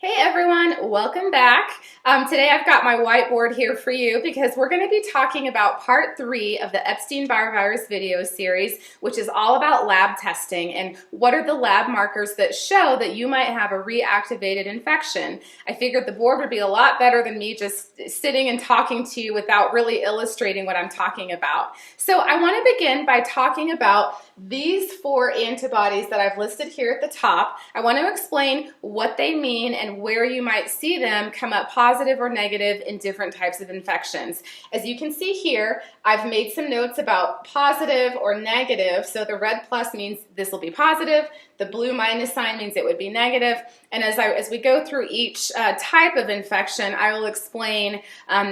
Hey everyone, welcome back. Today I've got my whiteboard here for you because we're going to be talking about part 3 of the Epstein Barr virus video series, which is all about lab testing and what are the lab markers that show that you might have a reactivated infection. I figured the board would be a lot better than me just sitting and talking to you without really illustrating what I'm talking about. So I want to begin by talking about these 4 antibodies that I've listed here at the top. I want to explain what they mean and where you might see them come up positive or negative in different types of infections. As you can see here, I've made some notes about positive or negative. So the red plus means this will be positive, the blue minus sign means it would be negative, and as we go through each type of infection, I will explain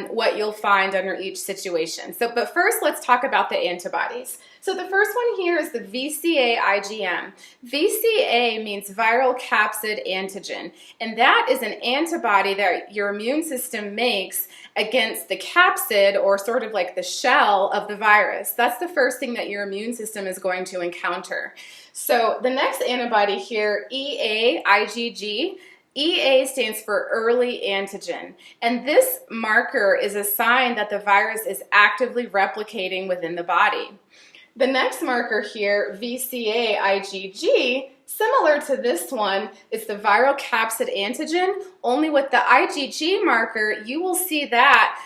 what you'll find under each situation. But first, let's talk about the antibodies. So the first one here is the VCA IgM. VCA means viral capsid antigen, and that is an antibody that your immune system makes against the capsid, or sort of like the shell of the virus. That's the first thing that your immune system is going to encounter. So the next antibody here, EA-IgG. EA stands for early antigen, and this marker is a sign that the virus is actively replicating within the body. The next marker here, VCA-IgG, similar to this one, is the viral capsid antigen, only with the IgG marker, you will see that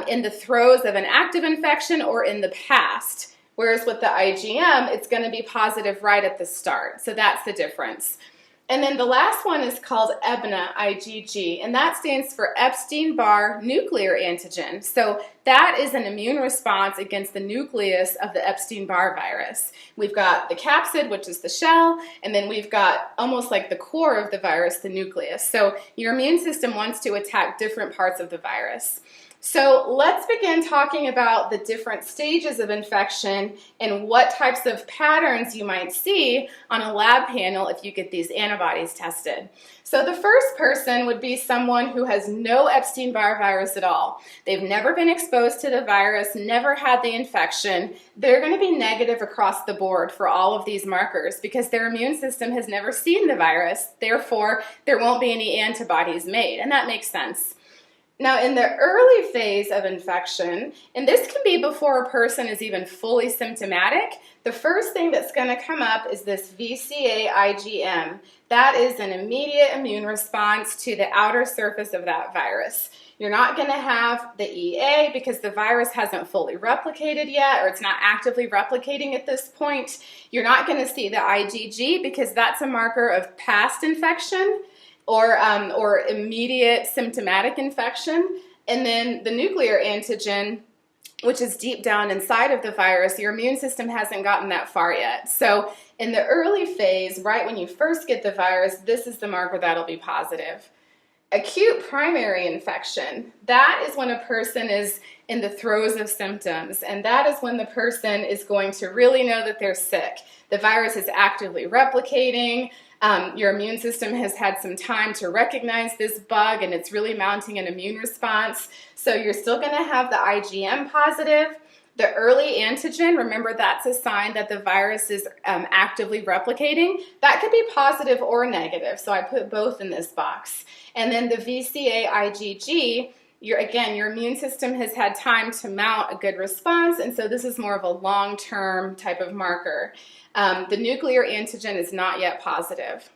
in the throes of an active infection or in the past. Whereas with the IgM, it's going to be positive right at the start. So that's the difference. And then the last one is called EBNA IgG, and that stands for Epstein Barr nuclear antigen. So that is an immune response against the nucleus of the Epstein Barr virus. We've got the capsid, which is the shell, and then we've got almost like the core of the virus, the nucleus. So your immune system wants to attack different parts of the virus. So let's begin talking about the different stages of infection and what types of patterns you might see on a lab panel if you get these antibodies tested. So the first person would be someone who has no Epstein-Barr virus at all. They've never been exposed to the virus, never had the infection. They're going to be negative across the board for all of these markers because their immune system has never seen the virus. Therefore, there won't be any antibodies made, and that makes sense. Now, in the early phase of infection, and this can be before a person is even fully symptomatic, the first thing that's going to come up is this VCA-IgM. That is an immediate immune response to the outer surface of that virus. You're not going to have the EA because the virus hasn't fully replicated yet, or it's not actively replicating at this point. You're not going to see the IgG because that's a marker of past infection, or immediate symptomatic infection. And then the nuclear antigen, which is deep down inside of the virus, your immune system hasn't gotten that far yet. So in the early phase, right when you first get the virus, this is the marker that'll be positive. Acute primary infection, that is when a person is in the throes of symptoms, and that is when the person is going to really know that they're sick. The virus is actively replicating. Your immune system has had some time to recognize this bug, and it's really mounting an immune response. So you're still going to have the IgM positive. The early antigen, remember that's a sign that the virus is actively replicating. That could be positive or negative, so I put both in this box. And then the VCA-IgG, your immune system has had time to mount a good response, and so this is more of a long-term type of marker. The nuclear antigen is not yet positive.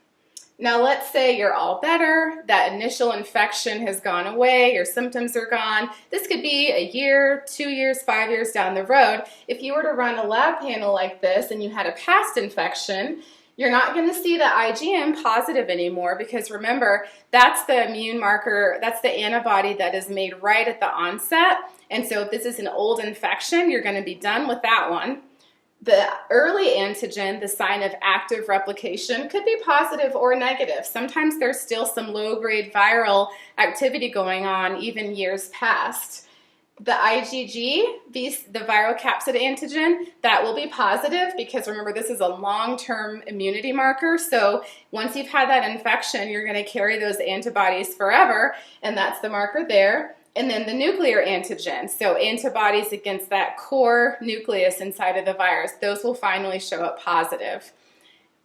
Now let's say you're all better, that initial infection has gone away, your symptoms are gone. This could be a year, 2 years, 5 years down the road. If you were to run a lab panel like this and you had a past infection, you're not going to see the IgM positive anymore because remember, that's the immune marker, that's the antibody that is made right at the onset. And so if this is an old infection, you're going to be done with that one. The early antigen, the sign of active replication, could be positive or negative. Sometimes there's still some low-grade viral activity going on even years past. The IgG, the viral capsid antigen, that will be positive because remember this is a long-term immunity marker. So once you've had that infection, you're going to carry those antibodies forever, and that's the marker there. And then the nuclear antigen, so antibodies against that core nucleus inside of the virus, those will finally show up positive.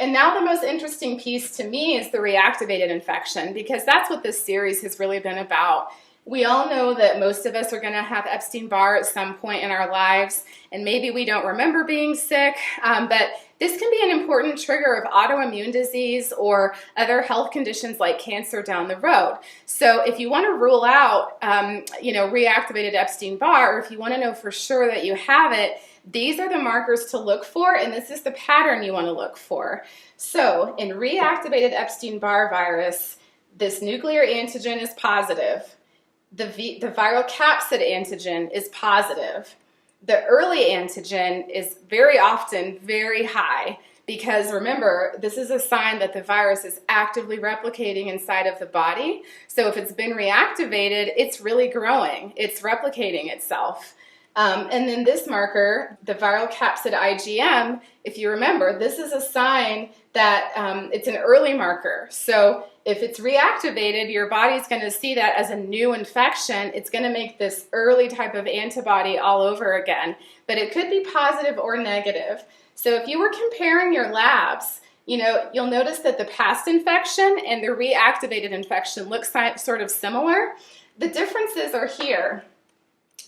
And now the most interesting piece to me is the reactivated infection, because that's what this series has really been about. We all know that most of us are going to have Epstein Barr at some point in our lives, and maybe we don't remember being sick, but this can be an important trigger of autoimmune disease or other health conditions like cancer down the road. So if you want to rule out, reactivated Epstein Barr, or if you want to know for sure that you have it, these are the markers to look for, and this is the pattern you want to look for. So in reactivated Epstein Barr virus, this nuclear antigen is positive. The viral capsid antigen is positive. The early antigen is very often very high, because remember, this is a sign that the virus is actively replicating inside of the body. So if it's been reactivated, it's really growing. It's replicating itself. And then this marker, the viral capsid IgM, if you remember, this is a sign that it's an early marker. So if it's reactivated, your body's going to see that as a new infection. It's going to make this early type of antibody all over again. But it could be positive or negative. So if you were comparing your labs, you'll notice that the past infection and the reactivated infection look sort of similar. The differences are here.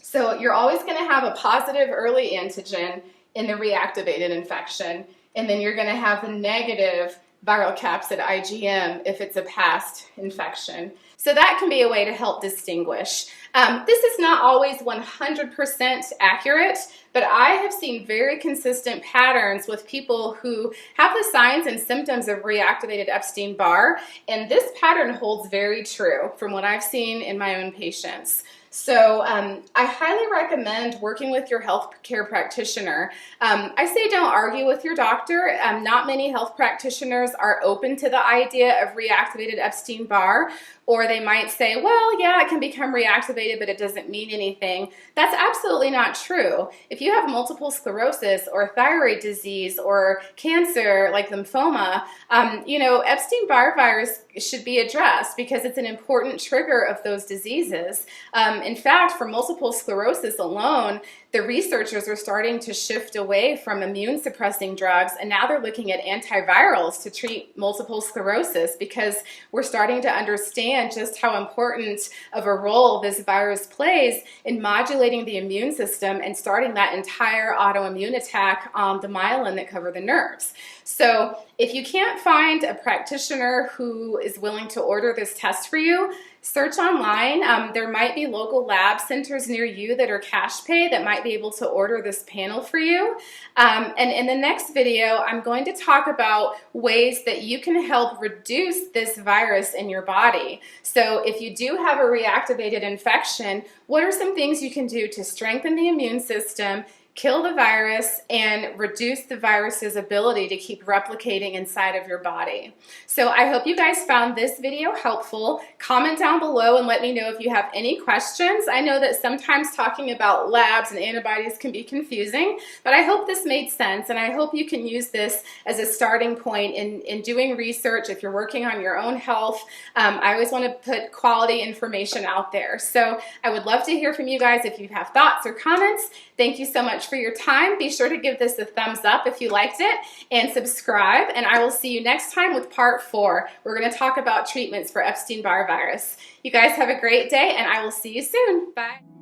So you're always going to have a positive early antigen in the reactivated infection, and then you're going to have the negative viral capsid IgM if it's a past infection. So that can be a way to help distinguish. This is not always 100% accurate, but I have seen very consistent patterns with people who have the signs and symptoms of reactivated Epstein Barr, and this pattern holds very true from what I've seen in my own patients. So I highly recommend working with your healthcare practitioner. I say don't argue with your doctor. Not many health practitioners are open to the idea of reactivated Epstein Barr, or they might say, well, yeah, it can become reactivated, but it doesn't mean anything. That's absolutely not true. If you have multiple sclerosis or thyroid disease or cancer like lymphoma, Epstein Barr virus should be addressed because it's an important trigger of those diseases. In fact, for multiple sclerosis alone, the researchers are starting to shift away from immune suppressing drugs, and now they're looking at antivirals to treat multiple sclerosis because we're starting to understand just how important of a role this virus plays in modulating the immune system and starting that entire autoimmune attack on the myelin that cover the nerves. So if you can't find a practitioner who is willing to order this test for you, search online. There might be local lab centers near you that are cash pay that might be able to order this panel for you. And in the next video, I'm going to talk about ways that you can help reduce this virus in your body. So if you do have a reactivated infection, what are some things you can do to strengthen the immune system, kill the virus, and reduce the virus's ability to keep replicating inside of your body. So I hope you guys found this video helpful. Comment down below and let me know if you have any questions. I know that sometimes talking about labs and antibodies can be confusing, but I hope this made sense, and I hope you can use this as a starting point in doing research if you're working on your own health. I always want to put quality information out there. So I would love to hear from you guys if you have thoughts or comments. Thank you so much for your time. Be sure to give this a thumbs up if you liked it and subscribe, and I will see you next time with part 4. We're going to talk about treatments for Epstein Barr virus. You guys have a great day, and I will see you soon. Bye.